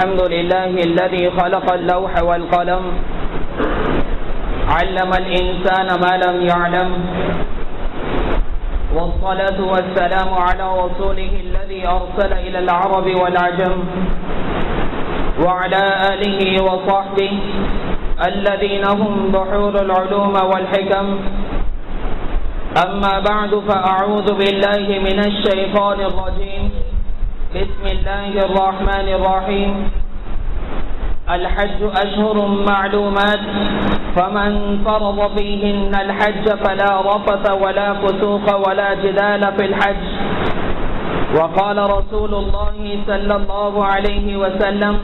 الحمد لله الذي خلق اللوح والقلم علم الإنسان ما لم يعلم والصلاة والسلام على رسوله الذي أرسل إلى العرب والعجم وعلى آله وصحبه الذين هم بحور العلوم والحكم. أما بعد فأعوذ بالله من الشيطان الرجيم. بسم الله الرحمن الرحيم. الحج أشهر معلومات فمن فرض فيهن الحج فلا رفث ولا فسوق ولا جدال في الحج. وقال رسول الله صلى الله عليه وسلم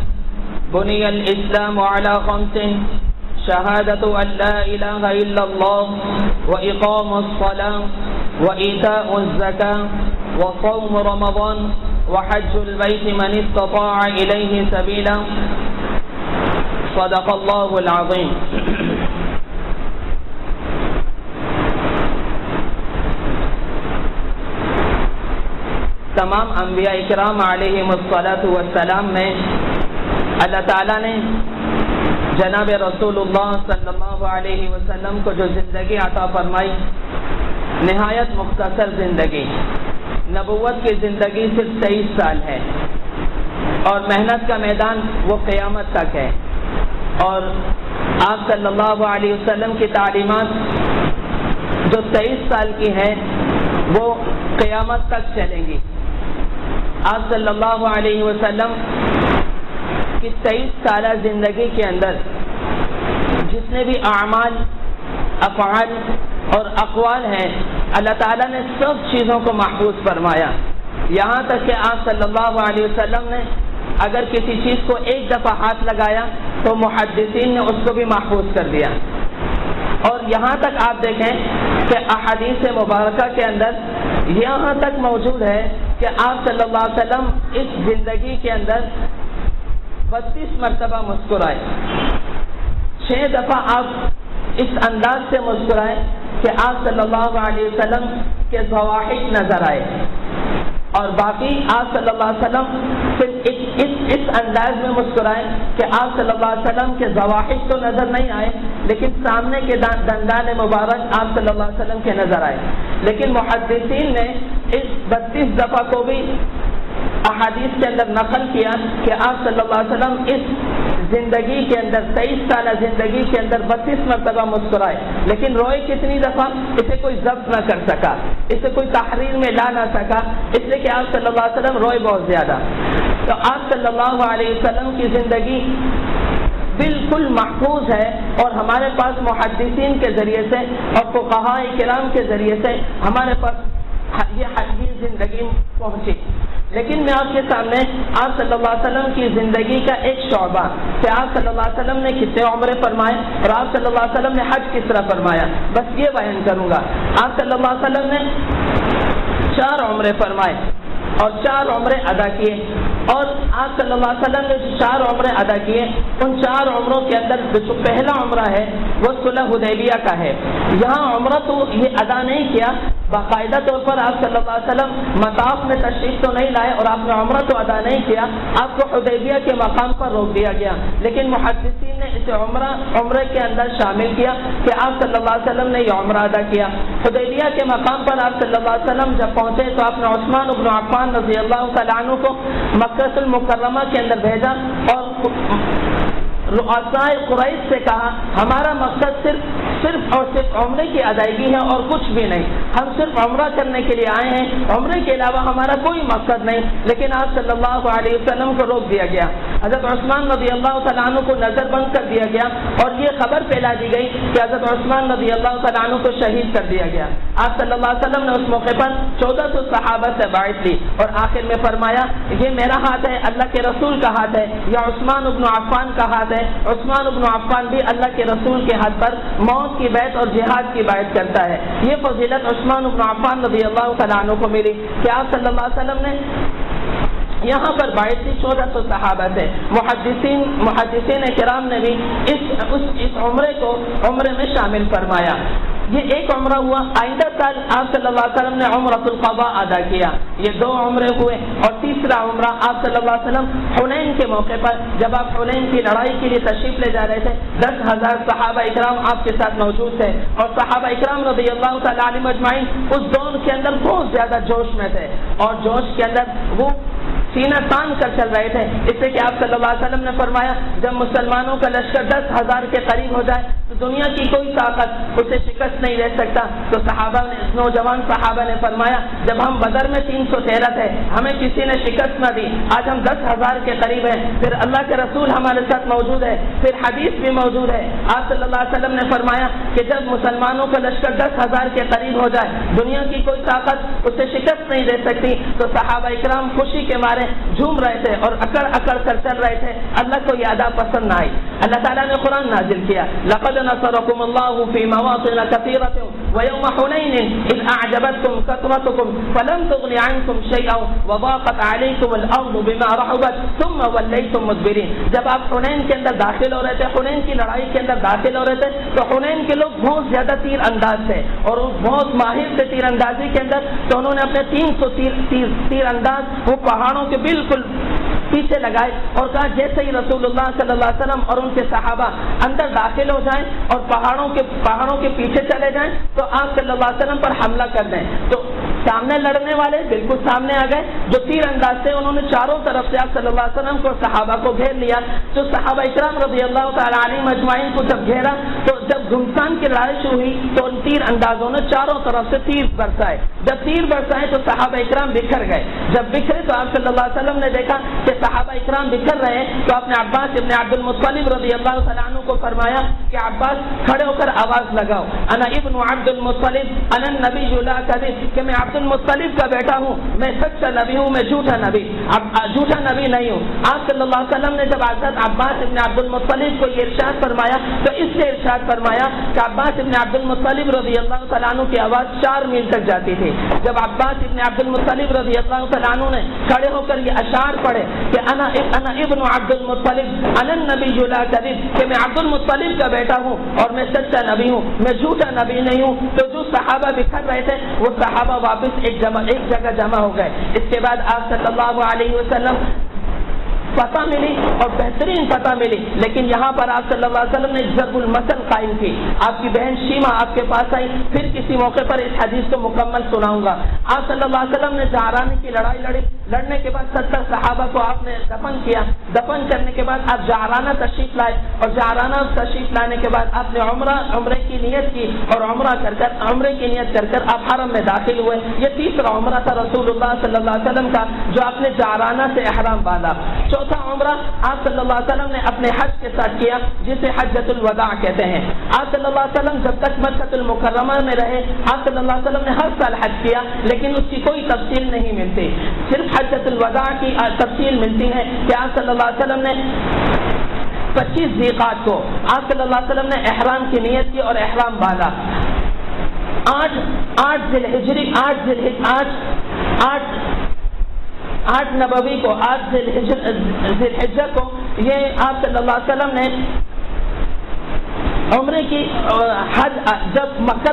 بني الإسلام على 5: شهادة أن لا إله إلا الله وإقام الصلاة وإيتاء الزكاة وصوم رمضان وحج البيت من استطاع إليه سبيلا. صدق الله العظيم. تمام انبیاء اکرام علیہم الصلاۃ والسلام میں اللہ تعالیٰ نے جناب رسول اللہ صلی اللہ علیہ وسلم کو جو زندگی عطا فرمائی، نہایت مختصر زندگی. نبوت کی زندگی صرف 23 سال ہے اور محنت کا میدان وہ قیامت تک ہے. اور آپ صلی اللہ علیہ وسلم کی تعلیمات جو 23 سال کی ہیں وہ قیامت تک چلیں گی. آپ صلی اللہ علیہ وسلم کی 23 سالہ زندگی کے اندر جتنے بھی اعمال، افعال اور اقوال ہیں، اللہ تعالیٰ نے سب چیزوں کو محفوظ فرمایا. یہاں تک کہ آپ صلی اللہ علیہ وسلم نے اگر کسی چیز کو ایک دفعہ ہاتھ لگایا تو محدثین نے اس کو بھی محفوظ کر دیا. اور یہاں تک آپ دیکھیں کہ احادیث مبارکہ کے اندر یہاں تک موجود ہے کہ آپ صلی اللہ علیہ وسلم اس زندگی کے اندر 32 مرتبہ مسکرائے. 6 دفعہ آپ اس انداز سے مسکرائے کہ آپ صلی اللہ علیہ وسلم کے ضواحک نظر آئے، اور باقی آپ صلی اللہ علیہ وسلم صرف اس انداز میں مسکرائے کہ آپ صلی اللہ علیہ وسلم کے ضواحک تو نظر نہیں آئے لیکن سامنے کے دندان مبارک آپ صلی اللہ علیہ وسلم کے نظر آئے. لیکن محدثین نے اس 32 دفعہ کو بھی احادیث کے اندر نقل کیا کہ آپ صلی اللہ علیہ وسلم اس زندگی کے اندر 23 سالہ زندگی کے اندر 32 مرتبہ مسکرائے. لیکن روئے کتنی دفعہ اسے کوئی ضبط نہ کر سکا، اسے کوئی تحریر میں لا نہ سکا، اس لیے کہ آپ صلی اللہ علیہ وسلم روئے بہت زیادہ. تو آپ صلی اللہ علیہ وسلم کی زندگی بالکل محفوظ ہے اور ہمارے پاس محدثین کے ذریعے سے اور فقہاء کرام کے ذریعے سے ہمارے پاس یہ زندگی پہنچی. لیکن میں آپ کے سامنے آپ صلی اللہ علیہ وسلم کی زندگی کا ایک شعبہ کہ آپ صلی اللہ علیہ وسلم نے کتنے عمرے فرمائے اور آپ صلی اللہ علیہ وسلم نے حج کس طرح فرمایا، بس یہ بیان کروں گا. آپ صلی اللہ علیہ وسلم نے 4 عمرے فرمائے اور 4 عمرے ادا کیے. اور آپ صلی اللہ علیہ وسلم نے جو 4 عمرے ادا کیے ان 4 عمروں کے اندر جو پہلا عمرہ ہے وہ صلح حدیبیہ کا ہے. یہاں عمرہ تو یہ ادا نہیں کیا، باقاعدہ طور پر آپ صلی اللہ علیہ وسلم مطاف میں تشریف تو نہیں لائے اور آپ نے عمرہ تو ادا نہیں کیا، آپ کو حدیبیہ کے مقام پر روک دیا گیا. لیکن محدثین نے اسے عمرے کے اندر شامل کیا کہ آپ صلی اللہ علیہ وسلم نے یہ عمرہ ادا کیا. حدیبیہ کے مقام پر آپ صلی اللہ علیہ وسلم جب پہنچے تو آپ نے عثمان بن عفان رضی اللہ تعالیٰ عنہ کو مکہ المکرمہ کے اندر بھیجا اور رؤسائے قریش سے کہا ہمارا مقصد صرف اور صرف عمرے کی ادائیگی ہے اور کچھ بھی نہیں، ہم صرف عمرہ کرنے کے لیے آئے ہیں، عمرے کے علاوہ ہمارا کوئی مقصد نہیں. لیکن آپ صلی اللہ علیہ وسلم کو روک دیا گیا. حضرت عثمان رضی اللہ تعالیٰ عنہ کو نظر بند کر دیا گیا اور یہ خبر پھیلا دی گئی کہ حضرت عثمان رضی اللہ تعالیٰ عنہ کو شہید کر دیا گیا. آپ صلی اللہ علیہ وسلم نے اس موقع پر 1400 صحابہ سے بیعت لی اور آخر میں فرمایا یہ میرا ہاتھ ہے، اللہ کے رسول کا ہاتھ ہے، یا عثمان بن عفان کا ہاتھ ہے. عثمان بن عفان بھی اللہ کے رسول کے ہاتھ پر موت کی بیعت اور جہاد کی بیعت کرتا ہے. یہ فضیلت عثمان بن عفان رضی اللہ تعالیٰ عنہ کو ملی کہ آپ صلی اللہ علیہ وسلم نے یہاں پر بیعت تھی 1400 صحابہ سے. محدثین کرام نے بھی اس عمرے کو عمرے میں شامل فرمایا. یہ ایک عمرہ ہوا. آئندہ سال آپ صلی اللہ علیہ وسلم نے عمرۃ القضاء ادا کیا. یہ 2 عمرے ہوئے. اور تیسرا عمرہ آپ صلی اللہ علیہ وسلم حنین کے موقع پر جب آپ حنین کی لڑائی کے لیے تشریف لے جا رہے تھے, 10,000 صحابہ اکرام آپ کے ساتھ موجود تھے, اور صحابہ اکرام رضی اللہ تعالی عنہم اجمعین اس دور کے اندر بہت زیادہ جوش میں تھے, اور جوش کے اندر وہ سینہ تان کر چل رہے تھے. اس سے کہ آپ صلی اللہ علیہ وسلم نے فرمایا جب مسلمانوں کا لشکر 10,000 کے قریب ہو جائے تو دنیا کی کوئی طاقت اسے شکست نہیں دے سکتا. تو صحابہ نے, نوجوان صحابہ نے فرمایا جب ہم بدر میں 313 تھے, ہمیں کسی نے شکست نہ دی, آج ہم 10,000 کے قریب ہیں, پھر اللہ کے رسول ہمارے ساتھ موجود ہے, پھر حدیث بھی موجود ہے. آپ صلی اللہ علیہ وسلم نے فرمایا کہ جب مسلمانوں کا لشکر 10,000 کے قریب ہو جائے, دنیا کی کوئی طاقت اسے شکست نہیں دے سکتی. تو صحابہ اکرام خوشی کے مارے جھوم رہے تھے اور اکڑ اکڑ کر چل رہے تھے. اللہ کو یہ ادا پسند نہ آئی. اللہ تعالیٰ نے قرآن نازل کیا, لقد نصركم الله في مواطن كثيرة ويوم حنين إذ أعجبتكم كثرتكم فلم تغن عنكم شيئا وضاقت عليكم الأرض بما رحبت ثم وليتم مدبرين. جب آپ حنین کے اندر داخل ہو رہے تھے, حنین کی لڑائی کے اندر داخل ہو رہے تھے, تو حنین کے لوگ بہت زیادہ تیر انداز تھے اور بہت ماہر تھے تیر اندازی کے اندر. تو انہوں نے اپنے 300 تیر انداز وہ پہاڑوں کے بالکل پیچھے لگائے اور کہا جیسے ہی رسول اللہ صلی اللہ علیہ وسلم اور ان کے صحابہ اندر داخل ہو جائیں اور پہاڑوں کے پیچھے چلے جائیں تو آپ صلی اللہ علیہ وسلم پر حملہ کر دیں. تو سامنے لڑنے والے بالکل سامنے آ گئے, جو تیر انداز تھے انہوں نے چاروں طرف سے آپ صلی اللہ علیہ وسلم کو صحابہ کو گھیر لیا. جو صحابہ اکرام رضی اللہ تعالی عنہم اجمعین کو جب گھیرا تو جب گھمسان کی لڑائی شروع ہوئی تو ان تیر اندازوں نے چاروں طرف سے تیر برسائے. جب تیر برسائے تو صحابہ اکرام بکھر گئے. جب بکھرے تو آپ صلی اللہ علیہ وسلم نے دیکھا کہ صحابہ اکرام بکھر رہے ہیں, تو آپ نے عباس ابن عبد المطلب رضی اللہ تعالیٰ عنہ کو فرمایا کہ عباس کھڑے ہو کر آواز لگاؤ, انا ابن عبد المطلب انا النبی لا کذب, کہ میں عبد المطلب کا بیٹا ہوں, میں سچا نبی ہوں, میں جھوٹا نبی نہیں ہوں. آپ صلی اللہ علیہ وسلم نے جب حضرت عباس ابن عبد المطلب کو یہ ارشاد فرمایا تو اس سے ارشاد فرمایا کہ عباس ابن عبد المطلب رضی اللہ تعالیٰ عنہ کی آواز 4 میل تک جاتی تھی. جب عباس ابن عبد المطلب رضی اللہ تعالیٰ عنہ نے کھڑے ہو کر یہ اشعار پڑھے کہ انا ابن عبد المطلب انا النبی لا کذب, کہ میں عبد المطلب کا بیٹا ہوں اور میں سچا نبی ہوں, میں جھوٹا نبی نہیں ہوں, تو جو صحابہ بکھر رہے تھے وہ صحابہ واپس ایک جگہ جمع ہو گئے. اس کے بعد آپ صلی اللہ علیہ وسلم فتح ملی اور بہترین فتح ملی. لیکن یہاں پر آپ صلی اللہ علیہ وسلم نے ضرب المثل قائم کی. آپ کی بہن شیما آپ کے پاس آئی, پھر کسی موقع پر اس حدیث کو مکمل سناؤں گا. آپ صلی اللہ علیہ وسلم نے جعرانہ کی لڑائی لڑی, لڑنے کے بعد 70 صحابہ کو آپ نے دفن کیا. دفن کرنے کے بعد آپ جعرانہ تشریف لائے اور جعرانہ تشریف لانے کے بعد آپ نے عمرے کی نیت کی اور عمرے کی نیت کر کر آپ حرم میں داخل ہوئے. یہ تیسرا عمرہ تھا رسول اللہ صلی اللہ علیہ وسلم کا جو آپ نے جعرانہ سے احرام باندھا. چوتھا عمرہ آپ صلی اللہ علیہ وسلم نے اپنے حج کے ساتھ کیا جسے حجۃ الوداع کہتے ہیں. آپ صلی اللہ علیہ وسلم جب تک مکہ المکرمہ میں رہے آپ صلی اللہ علیہ وسلم نے ہر سال حج کیا, لیکن اس کی کوئی تفصیل نہیں ملتی. صرف حجۃ الوداع کی تفصیل ملتی ہے کہ آپ صلی اللہ علیہ وسلم نے 25 ذیقعد کو آپ صلی اللہ علیہ وسلم نے احرام کی نیت کی اور احرام باندھا. 8 نبوی کو 8 ذی الحجہ کو یہ آپ صلی اللہ علیہ وسلم نے عمرے کی حج جب مکہ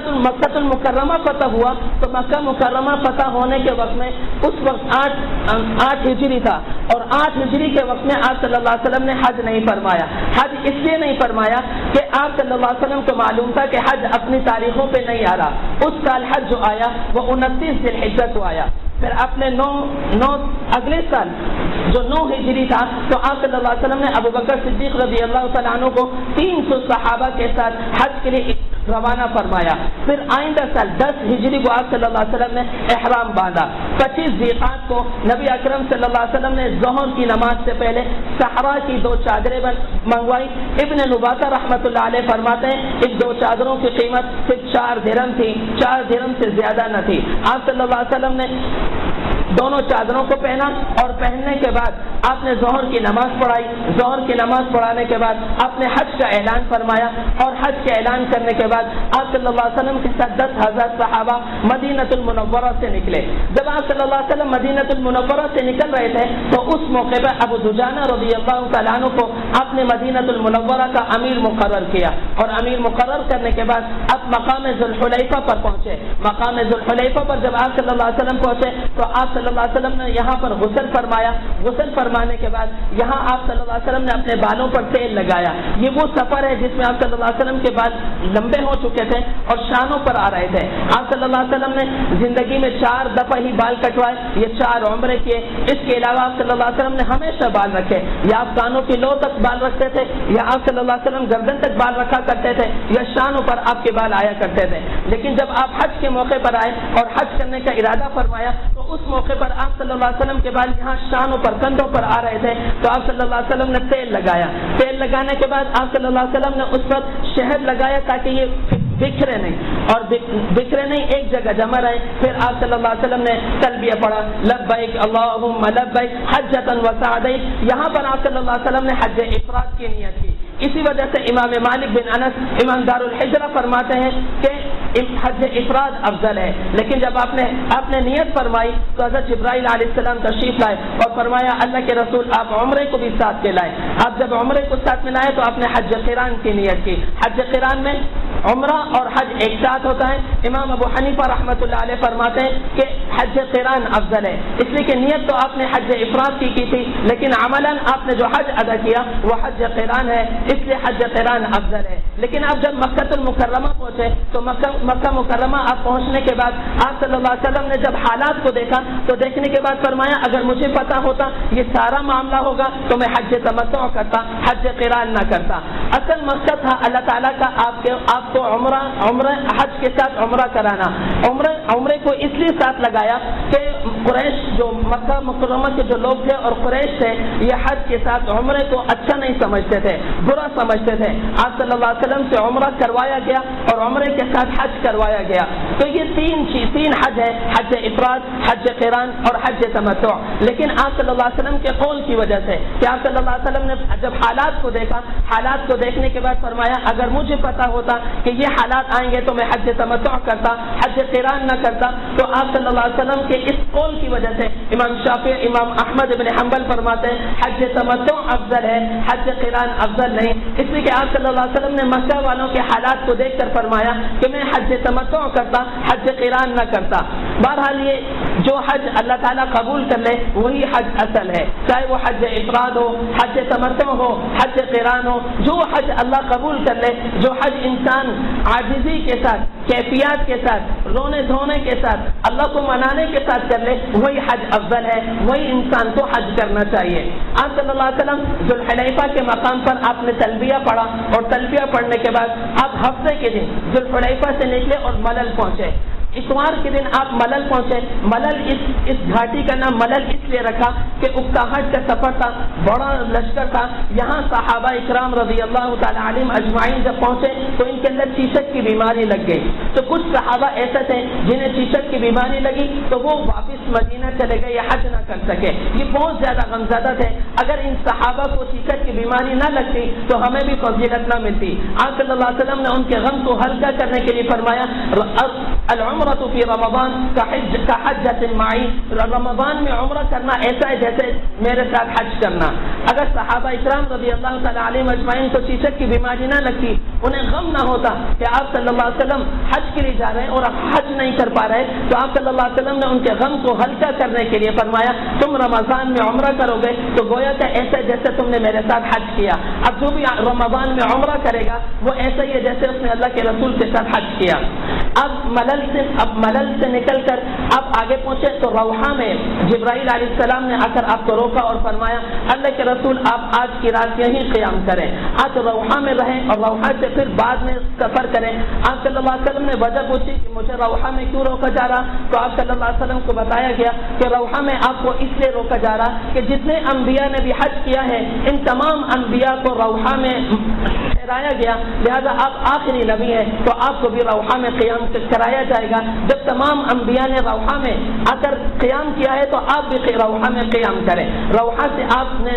المکرمہ فتح ہوا تو مکہ مکرمہ فتح ہونے کے وقت میں اس وقت 8 ہجری تھا اور 8 ہجری کے وقت میں آپ صلی اللہ علیہ وسلم نے حج نہیں فرمایا. حج اس لیے نہیں فرمایا کہ آپ صلی اللہ علیہ وسلم کو معلوم تھا کہ حج اپنی تاریخوں پہ نہیں آ رہا. اس سال حج جو آیا وہ 29 ذی الحجہ کو آیا. پھر اپنے اگلے سال جو 9 ہجری تھا تو آپ صلی اللہ علیہ وسلم نے ابو بکر صدیق رضی اللہ تعالیٰ عنہ کو 300 صحابہ کے ساتھ حج کے لیے روانہ فرمایا. پھر آئندہ سال 10 ہجری کو آپ صلی اللہ علیہ وسلم نے احرام باندھا. 25 ذیقعد کو نبی اکرم صلی اللہ علیہ وسلم نے ظہر کی نماز سے پہلے صحرا کی 2 چادریں منگوائی. ابن نباتہ رحمۃ اللہ علیہ فرماتے ہیں ان 2 چادروں کی قیمت صرف 4 درہم تھی, 4 درہم سے زیادہ نہ تھی. آپ صلی اللہ علیہ وسلم نے دونوں چادروں کو پہنا اور پہننے کے بعد آپ نے ظہر کی نماز پڑھائی. ظہر کی نماز پڑھانے کے بعد آپ نے حج کا اعلان فرمایا اور حج کے اعلان کرنے کے بعد آپ صلی اللہ علیہ وسلم کے ساتھ 10,000 صحابہ مدینہ المنورہ سے نکلے. جب آپ آپ صلی اللہ علیہ وسلم مدینہ المنورہ سے نکل رہے تھے تو اس موقع پہ ابو دجانہ رضی اللہ تعالیٰ عنہ کو آپ نے مدینہ المنورہ کا امیر مقرر کیا، اور امیر مقرر کرنے کے بعد اب مقام ذوالحلیفہ پر پہنچے۔ مقام ذوالحلیفہ پر جب آپ صلی اللہ علیہ وسلم پہنچے تو آپ صلی اللہ علیہ وسلم نے یہاں پر غسل فرمایا۔ غسل فرمانے کے بعد یہاں آپ صلی اللہ علیہ وسلم نے اپنے بالوں پر تیل لگایا۔ یہ وہ سفر ہے جس میں آپ صلی اللہ علیہ وسلم کے بال لمبے ہو چکے تھے اور شانوں پر آ رہے تھے۔ آپ صلی اللہ علیہ وسلم نے زندگی میں 4 دفعہ ہی بال کٹوائے، یہ 4 عمرے کیے۔ اس کے علاوہ آپ صلی اللہ علیہ وسلم نے ہمیشہ بال رکھے، یا آپ کانوں کی لو تک بال رکھتے تھے، یا آپ صلی اللہ علیہ وسلم گردن تک بال رکھا کرتے تھے، یا شانوں پر آپ کے بال آیا کرتے تھے۔ لیکن جب آپ حج کے موقع پر آئے اور حج کرنے کا ارادہ فرمایا تو اس موقع پر آپ صلی اللہ علیہ وسلم کے بال یہاں شانوں پر کندھوں پر آ رہے تھے، تو آپ صلی اللہ علیہ وسلم نے تیل لگایا۔ تیل لگانے کے بعد آپ صلی اللہ علیہ وسلم نے اس پر شہد لگایا تاکہ یہ بکھرے نہیں، اور بکھرے نہیں، ایک جگہ جمع رہے۔ پھر آپ صلی اللہ علیہ وسلم نے تلبیہ پڑھا، لبیک اللہم لبیک حجۃ وسعدیک۔ یہاں پر آپ صلی اللہ علیہ وسلم نے حج افراد کی نیت کی۔ اسی وجہ سے امام مالک بن انس امام دار الحجرہ فرماتے ہیں کہ حج افراد افضل ہے، لیکن جب آپ نے نیت فرمائی تو حضرت جبرائیل علیہ السلام تشریف لائے اور فرمایا اللہ کے رسول آپ عمرے کو بھی ساتھ کے لائے۔ آپ جب عمرے کو ساتھ میں لائے تو آپ نے حج قران کی نیت کی۔ حج قران میں عمرہ اور حج ایک ساتھ ہوتا ہے۔ امام ابو حنیفہ رحمۃ اللہ علیہ فرماتے ہیں کہ حج قران افضل ہے، اس لیے کہ نیت تو آپ نے حج افراد کی تھی، لیکن عملاً آپ نے جو حج ادا کیا وہ حج قران ہے، اس لیے حج قران افضل ہے۔ لیکن آپ جب مکہ المکرمہ پہنچے تو مکہ مکرمہ آپ پہنچنے کے بعد آپ صلی اللہ علیہ وسلم نے جب حالات کو دیکھا تو دیکھنے کے بعد فرمایا اگر مجھے پتا ہوتا یہ سارا معاملہ ہوگا تو میں حج تمتع کرتا، حج قران نہ کرتا۔ اصل مقصد تھا اللہ تعالیٰ کا آپ کو عمرہ حج کے ساتھ عمرہ کرانا۔ عمرے کو اس لیے ساتھ لگایا کہ قریش جو مکہ مکرمہ کے جو لوگ تھے اور قریش تھے یہ حج کے ساتھ عمرے کو اچھا نہیں سمجھتے تھے، برا سمجھتے تھے۔ آپ صلی اللہ علیہ وسلم سے عمرہ کروایا گیا اور عمرے کے ساتھ حج کروایا گیا۔ تو یہ تین حج ہے، حج افراد، حج قران اور حج تمتع۔ لیکن آپ صلی اللہ علیہ وسلم کے قول کی وجہ سے کہ آپ صلی اللہ علیہ وسلم نے جب حالات کو دیکھا، حالات کو دیکھنے کے بعد فرمایا اگر مجھے پتا ہوتا کہ یہ حالات آئیں گے تو میں حج تمتع کرتا، حج قران نہ کرتا۔ تو آپ صلی اللہ علیہ وسلم کے اس قول کی وجہ سے امام شافعی، امام احمد بن حنبل فرماتے ہیں حج تمتع افضل ہے، حج قران افضل نہیں، اس لیے کہ آپ صلی اللہ علیہ وسلم نے مکہ والوں کے حالات کو دیکھ کر فرمایا کہ میں حج تمتع کرتا، حج قران نہ کرتا۔ بہرحال یہ جو حج اللہ تعالیٰ قبول کر لے وہی حج اصل ہے، چاہے وہ حج افراد ہو، حج تمتع ہو، حج قران ہو، جو حج اللہ قبول کر لے، جو حج انسان عاجزی کے ساتھ، کیفیات کے ساتھ، رونے دھونے کے ساتھ، اللہ کو منانے کے ساتھ کر لے وہی حج افضل ہے، وہی انسان کو حج کرنا چاہیے۔ آپ صلی اللہ علیہ وسلم ذوالحلیفہ کے مقام پر آپ نے تلبیہ پڑھا اور تلبیہ پڑھنے کے بعد آپ ہفتے کے دن ذوالحلیفہ سے نکلے اور ملل پہنچے۔ اتوار کے دن آپ ملل پہنچے۔ ملل اس گھاٹی کا نام ملل اس لیے رکھا کہ اکتاحج کا سفر تھا، بڑا لشکر تھا، یہاں صحابہ اکرام رضی اللہ تعالی عنہم اجمعین جب پہنچے تو ان کے اندر چیچک کی بیماری لگ گئی۔ تو کچھ صحابہ ایسے تھے جنہیں چیچک کی بیماری لگی تو وہ واپس مدینہ چلے گئے یا حج نہ کر سکے، یہ بہت زیادہ غمزدہ تھے۔ اگر ان صحابہ کو چیچک کی بیماری نہ لگتی تو ہمیں بھی فضیلت نہ ملتی۔ آپ صلی اللہ علیہ وسلم نے ان کے غم کو ہلکا کرنے کے لیے فرمایا العمرۃ فی رمضان کحجۃ معی، رمضان میں عمرہ کرنا ایسا ہے جیسے میرے ساتھ حج کرنا۔ اگر صحابہ اکرام رضی اللہ تعالی علیہم اجمعین کو چیچک کی بیماری نہ لگتی، انہیں غم نہ ہوتا کہ آپ صلی اللہ علیہ وسلم حج کے لیے جا رہے ہیں اور آپ حج نہیں کر پا رہے، تو آپ صلی اللہ علیہ وسلم نے ان کے غم کو ہلکا کرنے کے لیے فرمایا تم رمضان میں عمرہ کرو گے تو گویا کہ ایسا جیسے تم نے میرے ساتھ حج کیا۔ اب جو بھی رمضان میں عمرہ کرے گا وہ ایسا ہی ہے جیسے اس نے اللہ کے رسول کے ساتھ حج کیا۔ اب ملل سے نکل کر آپ آگے پہنچے تو روحہ میں جبرائیل علیہ السلام نے آ کر آپ کو روکا اور فرمایا اللہ کے رسول آپ آج کی رات یہیں قیام کریں، آج روحہ میں رہیں اور روحہ سے پھر بعد میں سفر کریں۔ آپ صلی اللہ علیہ وسلم نے وجہ پوچھی کہ مجھے روحہ میں کیوں روکا جا رہا، تو آپ صلی اللہ علیہ وسلم کو بتایا گیا کہ روحہ میں آپ کو اس لیے روکا جا رہا کہ جتنے انبیاء نے بھی حج کیا ہے ان تمام انبیاء کو روحہ میں ٹھہرایا گیا، لہذا آپ آخری نبی ہیں تو آپ کو بھی روحہ میں قیام کرایا جائے گا۔ جب تمام انبیاء نے روحہ میں آ کر قیام کیا ہے تو آپ بھی روحہ میں قیام کریں۔ روحہ سے آپ نے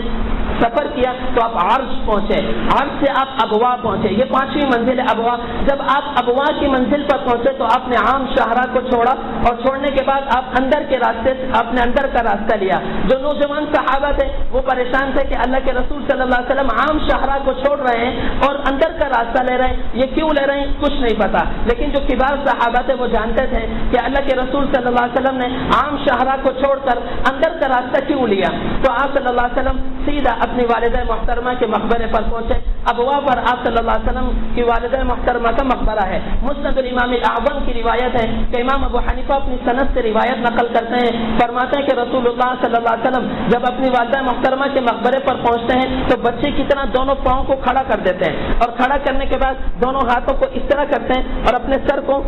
سفر کیا تو آپ عرش پہنچے، عرش سے آپ ابوا پہنچے، یہ 5ویں منزل ہے ابوا۔ جب آپ ابوا کی منزل پر پہنچے تو آپ نے عام شاہراہ کو چھوڑا، اور چھوڑنے کے بعد آپ اندر کے راستے سے اپنے اندر کا راستہ لیا۔ جو نوجوان صحابہ تھے وہ پریشان تھے کہ اللہ کے رسول صلی اللہ علیہ وسلم عام شاہراہ کو چھوڑ رہے ہیں اور اندر کا راستہ لے رہے ہیں، یہ کیوں لے رہے ہیں کچھ نہیں پتا، لیکن جو کبار صحابہ تھے وہ جانتے تھے کہ اللہ کے رسول صلی اللہ علیہ وسلم نے عام شاہراہ کو چھوڑ کر اندر کا راستہ کیوں لیا۔ تو آپ صلی اللہ علیہ وسلم سیدھا اپنی والدہ محترمہ کے مقبرے پر پہنچے۔ ابوا پر آپ صلی اللہ علیہ وسلم کی والدہ محترمہ کا مقبرہ ہے۔ مسند الامام الاعظم کی روایت ہے کہ امام ابو حنیفہ اپنی سند سے روایت نقل کرتے ہیں، فرماتے ہیں کہ رسول اللہ صلی اللہ علیہ وسلم جب اپنی والدہ محترمہ کے مقبرے پر پہنچتے ہیں تو بچے کی طرح دونوں پاؤں کو کھڑا کر دیتے ہیں، اور کھڑا کرنے کے بعد دونوں ہاتھوں کو اس طرح کرتے ہیں اور اپنے سر کو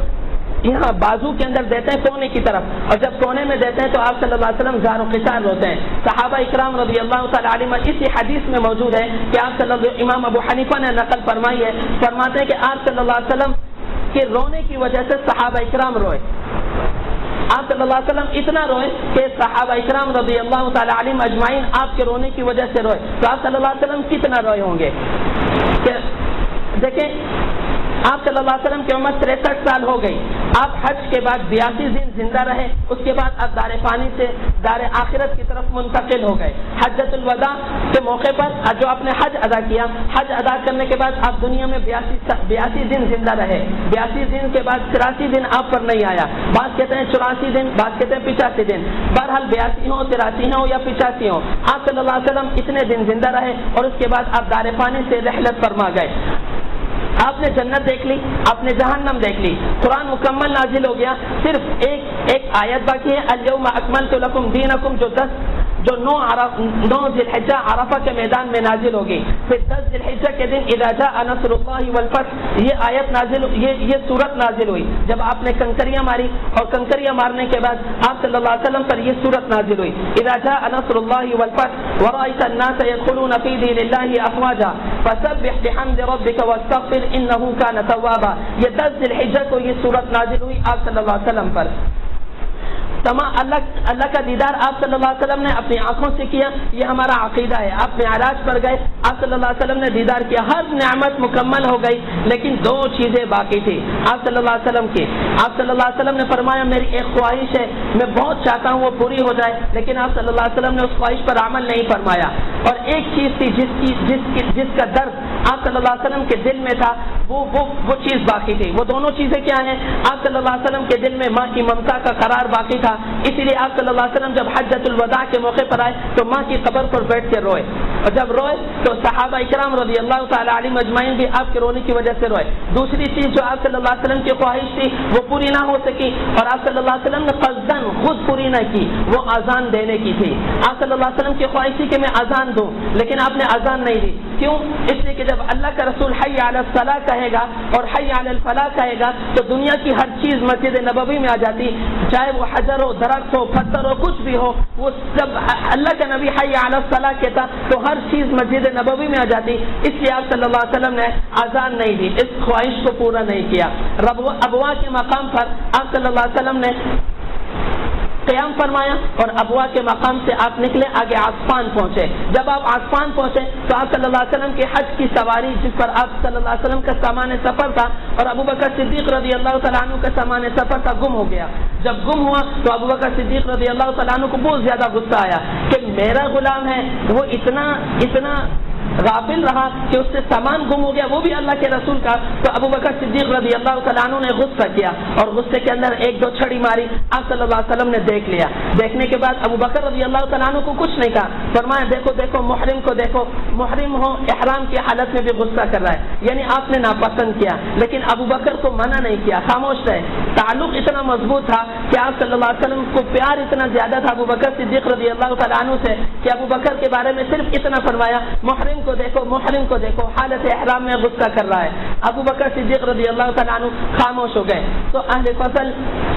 یہاں بازو کے اندر دیتے ہیں کونے کی طرف، اور جب کونے میں دیتے ہیں تو آپ صلی اللہ علیہ وسلم زار و قصار ہوتے ہیں۔ صحابہ اکرام رضی اللہ تعالی عنہم اسی حدیث میں موجود ہے کہ آپ صلی اللہ امام ابو حنیفہ نے نقل فرمائی ہے، فرماتے ہیں کہ آپ صلی اللہ علیہ وسلم کے رونے کی وجہ سے صحابہ اکرام روئے۔ آپ صلی اللہ علیہ وسلم اتنا روئے کہ صحابہ اکرام رضی اللہ تعالی عنہم اجمعین آپ کے رونے کی وجہ سے روئے۔ تو آپ صلی اللہ علیہ وسلم کتنا روئے ہوں گے؟ دیکھیں آپ صلی اللہ علیہ وسلم کی عمر 63 سال ہو گئی، آپ حج کے بعد 82 دن زندہ رہے، اس کے بعد آپ دار فانی سے دار آخرت کی طرف منتقل ہو گئے۔ حجۃ الوداع کے موقع پر جو آپ نے حج ادا کیا، حج ادا کرنے کے بعد آپ دنیا میں 82 دن زندہ رہے، 82 دن کے بعد 83 دن آپ پر نہیں آیا، بعض کہتے ہیں 84 دن، بعض کہتے ہیں 85 دن، بہرحال 82 ہو 83 ہو یا 85 ہو، آپ صلی اللہ علیہ وسلم اتنے دن زندہ رہے، اور اس کے بعد آپ دار فانی سے رحلت فرما گئے۔ آپ نے جنت دیکھ لی، آپ نے جہنم دیکھ لی، قرآن مکمل نازل ہو گیا، صرف ایک آیت باقی ہے، الیوم اکملت لکم دینکم، جو 9 ذی الحجہ عرفہ کے میدان میں نازل ہوگی، پھر 10 ذی الحجہ کے دن اذا جاء نصر اللہ والفتح یہ آیت نازل، یہ سورت نازل ہوئی، جب آپ نے کنکریاں ماری، اور کنکریاں مارنے کے بعد آپ صلی اللہ علیہ وسلم پر یہ سورت نازل ہوئی، اذا جاء نصر اللہ والفتح ورأيت الناس يدخلون في دين الله افواجا فسبح بحمد ربك واستغفر انه كان توابا۔ یہ 10 ذی الحجہ کو یہ سورت نازل ہوئی آپ صلی اللہ علیہ وسلم پر۔ اللہ کا دیدار آپ صلی اللہ علیہ وسلم نے اپنی آنکھوں سے کیا، یہ ہمارا عقیدہ ہے۔ آپ معراج پر گئے، آپ صلی اللہ علیہ وسلم نے دیدار کیا، ہر نعمت مکمل ہو گئی، لیکن 2 چیزیں باقی تھی آپ صلی اللہ علیہ وسلم کی۔ آپ صلی اللہ علیہ وسلم نے فرمایا میری ایک خواہش ہے، میں بہت چاہتا ہوں وہ پوری ہو جائے، لیکن آپ صلی اللہ علیہ وسلم نے اس خواہش پر عمل نہیں فرمایا۔ اور ایک چیز تھی جس کا درد آپ صلی اللہ علیہ وسلم کے دل میں تھا، وہ چیز باقی تھی۔ وہ دونوں چیزیں کیا ہیں؟ آپ صلی اللہ علیہ وسلم کے دل میں ماں کی ممتا کا قرار باقی تھا، اسی لیے آپ صلی اللہ علیہ وسلم جب حجۃ الوداع کے موقع پر آئے تو ماں کی قبر پر بیٹھ کے روئے، اور جب روئے تو صحابہ اکرام رضی اللہ تعالی عنہم اجمعین بھی آپ کے رونے کی وجہ سے روئے۔ دوسری چیز جو آپ صلی اللہ علیہ وسلم کی خواہش تھی وہ پوری نہ ہو سکی، اور آپ صلی اللہ علیہ وسلم نے قصداً خود پوری نہ کی، وہ اذان دینے کی تھی۔ آپ صلی اللہ علیہ وسلم کی خواہش تھی کہ میں اذان دوں، لیکن آپ نے اذان نہیں دی، کیوں؟ اس لیے کہ جب اللہ کا رسول حی علی الصلاۃ کہے گا اور حی علی الفلاح کہے گا تو دنیا کی ہر چیز مسجد نبوی میں آ جاتی، چاہے وہ حجر ہو، درخت ہو، پتھر ہو، کچھ بھی ہو، وہ جب اللہ کا نبی حی علی الصلاۃ کہتا تو ہر چیز مسجد نبوی میں آ جاتی، اس لیے آپ صلی اللہ علیہ وسلم نے اذان نہیں دی، اس خواہش کو پورا نہیں کیا۔ ابوا کے مقام پر آپ صلی اللہ علیہ وسلم نے قیام فرمایا، اور ابوا کے مقام سے آپ نکلے، آگے عصفان پہنچے۔ جب آپ عصفان پہنچے تو آپ صلی اللہ علیہ وسلم کی حج کی سواری، جس پر آپ صلی اللہ علیہ وسلم کا سامان سفر تھا اور ابو بکر صدیق رضی اللہ تعالیٰ عنہ کا سامان سفر تھا، گم ہو گیا۔ جب گم ہوا تو ابو بکر صدیق رضی اللہ تعالیٰ عنہ کو بہت زیادہ غصہ آیا کہ میرا غلام ہے، وہ اتنا غافل رہا کہ اس سے سامان گم ہو گیا، وہ بھی اللہ کے رسول کا۔ تو ابو بکر صدیق رضی اللہ تعالیٰ عنہ نے غصہ کیا، اور غصے کے اندر 1-2 چھڑی ماری، آپ صلی اللہ علیہ وسلم نے دیکھ لیا۔ دیکھنے کے بعد ابو بکر رضی اللہ تعالیٰ عنہ کو کچھ نہیں کہا، فرمایا دیکھو محرم کو دیکھو، محرم ہو احرام کی حالت میں بھی غصہ کر رہا ہے، یعنی آپ نے ناپسند کیا، لیکن ابو بکر کو منع نہیں کیا، خاموش رہے۔ تعلق اتنا مضبوط تھا کہ آپ صلی اللہ علیہ وسلم کو پیار اتنا زیادہ تھا ابو بکر صدیق رضی اللہ تعالیٰ عنہ سے کہ ابو بکر کے بارے میں صرف اتنا فرمایا محرم کو دیکھو حالت احرام میں غصہ کر رہا ہے۔ ابو بکر صدیق رضی اللہ تعالیٰ عنہ خاموش ہو گئے۔ تو اہل فضل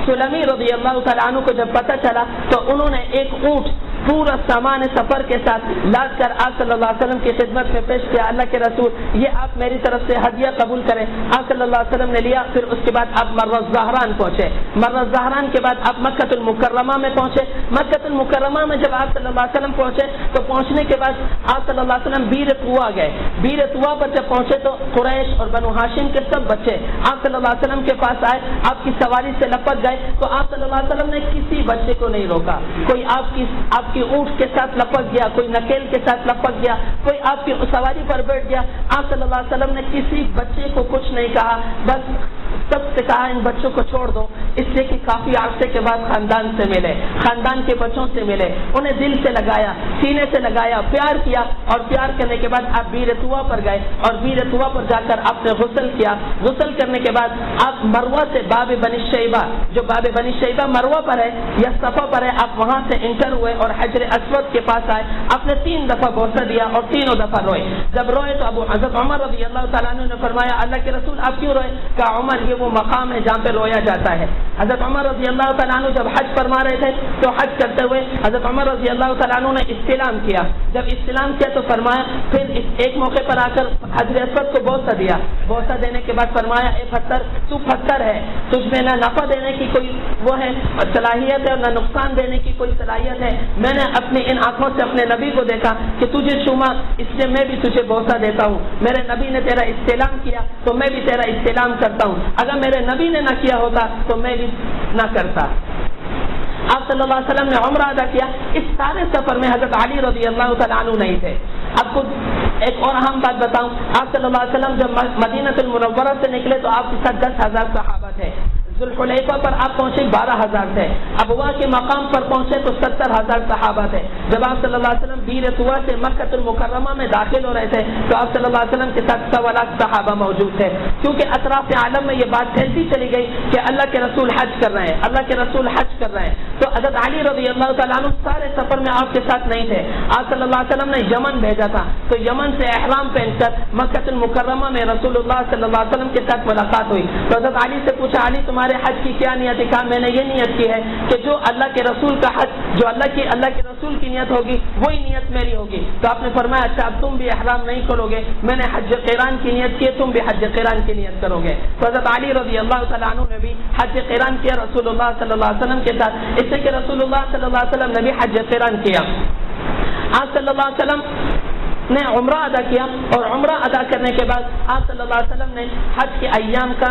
سلمی رضی اللہ تعالیٰ عنہ کو جب پتہ چلا تو انہوں نے ایک اونٹ پورا سامان سفر کے ساتھ لاد کر آپ صلی اللہ علیہ وسلم کی خدمت میں پیش کیا. اللہ کے رسول یہ آپ میری طرف سے ہدیہ قبول کریں. آپ صلی اللہ علیہ وسلم نے لیا. پھر اس کے بعد آپ مرہ الزہران پہنچے. مرہ الزہران کے بعد آپ مکہ المکرمہ میں پہنچے. مکہ المکرمہ میں جب آپ صلی اللہ علیہ وسلم پہنچے تو پہنچنے کے بعد آپ صلی اللہ علیہ وسلم بیر طوا گئے. بیر طوا پر جب پہنچے تو قریش اور بنو ہاشم کے سب بچے آپ صلی اللہ علیہ وسلم کے پاس آئے. آپ کی سواری سے لپک گئے تو آپ صلی اللہ علیہ وسلم نے کسی بچے کو نہیں روکا. کوئی آپ کی اونٹ کے ساتھ لپک گیا, کوئی نکیل کے ساتھ لپک گیا, کوئی آپ کی سواری پر بیٹھ گیا. آپ صلی اللہ علیہ وسلم نے کسی بچے کو کچھ نہیں کہا. بس سب سے کہا ان بچوں کو چھوڑ دو, اس لیے کہ کافی عرصے کے بعد خاندان سے ملے, خاندان کے بچوں سے ملے, انہیں دل سے لگایا, سینے سے لگایا, پیار کیا. اور پیار کرنے کے بعد آپ بیر طوا پر گئے اور بیر طوا پر جا کر آپ نے غسل کیا. غسل کرنے کے بعد آپ مروہ سے باب بنی شیبہ, جو باب بنی شیبہ مروہ پر ہے یا صفا پر ہے, آپ وہاں سے انٹر ہوئے اور حجر اسود کے پاس آئے. آپ نے 3 دفعہ بوسہ دیا اور تینوں دفعہ روئے. جب روئے تو ابو حضرت عمر رضی اللہ تعالیٰ عنہ نے فرمایا اللہ کے رسول آپ کیوں روئے؟ کہا عمر یہ وہ مقام ہے جہاں پہ رویا جاتا ہے. حضرت عمر رضی اللہ تعالیٰ عنہ جب حج فرما رہے تھے تو حج کرتے ہوئے حضرت عمر رضی اللہ تعالیٰ عنہ نے استلام کیا. جب استلام کیا تو فرمایا, پھر ایک موقع پر آ کر حجر اسود کو بوسہ دیا. بوسہ دینے کے بعد فرمایا اے پتھر تو پتھر ہے, تجھ میں نہ نفع دینے کی کوئی وہ ہے صلاحیت ہے اور نہ نقصان دینے کی کوئی صلاحیت ہے. میں نے اپنی ان آنکھوں سے اپنے نبی کو دیکھا کہ تجھے چوما, اس لیے میں بھی تجھے بوسہ دیتا ہوں. میرے نبی نے تیرا استلام کیا تو میں بھی تیرا استلام کرتا ہوں. اگر میرے نبی نے نہ کیا ہوتا تو میں بھی نہ کرتا. آپ صلی اللہ علیہ وسلم نے عمرہ ادا کیا. اس سارے سفر میں حضرت علی رضی اللہ تعالیٰ عنہ نہیں تھے. آپ کو ایک اور اہم بات بتاؤں, آپ صلی اللہ علیہ وسلم جب مدینہ المنورہ سے نکلے تو آپ کے ساتھ 10,000 صحابہ تھے. ذوالحلیفہ پر آپ پہنچے 12,000 تھے. ابوا کے مقام پر پہنچے تو 70,000 صحابہ تھے. جب آپ صلی اللہ علیہ وسلم بیر طوا سے مکہ المکرمہ میں داخل ہو رہے تھے تو آپ صلی اللہ علیہ وسلم کے ساتھ 1.25 لاکھ صحابہ موجود تھے. کیونکہ اطراف عالم میں یہ بات پھیلتی چلی گئی کہ اللہ کے رسول حج کر رہے ہیں, اللہ کے رسول حج کر رہے ہیں. تو حضرت علی رضی اللہ تعالیٰ عنہ سارے سفر میں آپ کے ساتھ نہیں تھے. آپ صلی اللہ علیہ وسلم نے یمن بھیجا تھا تو یمن سے احرام پہن کر مکہ المکرمہ میں رسول اللہ صلی اللہ علیہ وسلم کے ساتھ ملاقات ہوئی. تو حضرت علی سے پوچھا علی تمہارے حج کی کیا نیت ہے؟ کہا میں نے یہ نیت کی ہے کہ جو اللہ کے رسول کا حج, جو اللہ کے رسول کی نیت ہوگی وہی نیت میری ہوگی. تو آپ نے فرمایا اچھا اب تم بھی احرام نہیں کھولو گے, میں نے حج قران کی نیت کی, تم بھی حج قران کی نیت کرو گے. تو حضرت علی رضی اللہ تعالیٰ عنہ نے بھی حج قران کیا رسول اللہ صلی اللہ علیہ وسلم کے ساتھ, اس سے کہ رسول اللہ صلی اللہ علیہ وسلم نے بھی حج قران کیا. آپ صلی اللہ علیہ وسلم نے عمرہ ادا کیا اور عمرہ ادا کرنے کے بعد آپ صلی اللہ علیہ وسلم نے حج کے ایام کا,